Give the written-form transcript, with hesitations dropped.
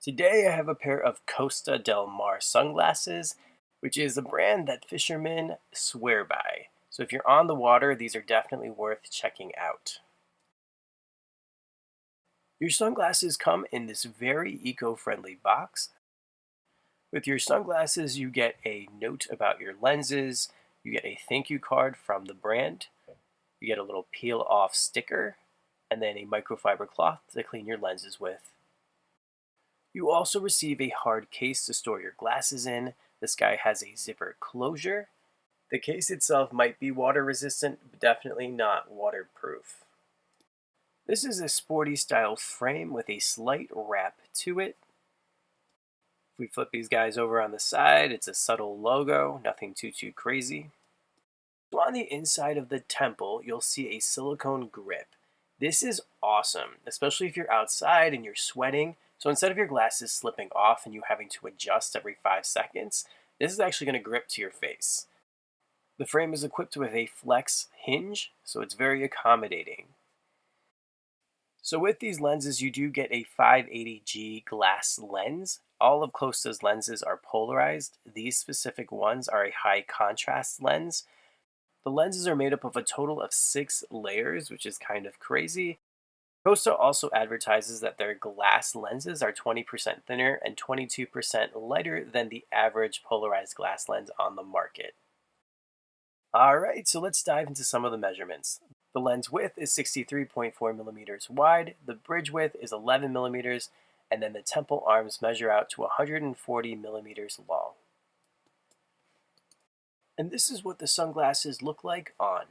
Today I have a pair of Costa Del Mar sunglasses, which is a brand that fishermen swear by. So if you're on the water, these are definitely worth checking out. Your sunglasses come in this very eco-friendly box. With your sunglasses, you get a note about your lenses, you get a thank you card from the brand, you get a little peel-off sticker, and then a microfiber cloth to clean your lenses with. You also receive a hard case to store your glasses in. This guy has a zipper closure. The case itself might be water resistant, but definitely not waterproof. This is a sporty style frame with a slight wrap to it. If we flip these guys over on the side, it's a subtle logo, nothing too crazy. So on the inside of the temple, you'll see a silicone grip. This is awesome, especially if you're outside and you're sweating. So instead of your glasses slipping off and you having to adjust every 5 seconds, this is actually going to grip to your face. The frame is equipped with a flex hinge, so it's very accommodating. So with these lenses, you do get a 580G glass lens. All of Costa's lenses are polarized. These specific ones are a high contrast lens. The lenses are made up of a total of 6 layers, which is kind of crazy. Costa also advertises that their glass lenses are 20% thinner and 22% lighter than the average polarized glass lens on the market. Alright, so let's dive into some of the measurements. The lens width is 63.4 millimeters wide, the bridge width is 11 millimeters, and then the temple arms measure out to 140 millimeters long. And this is what the sunglasses look like on.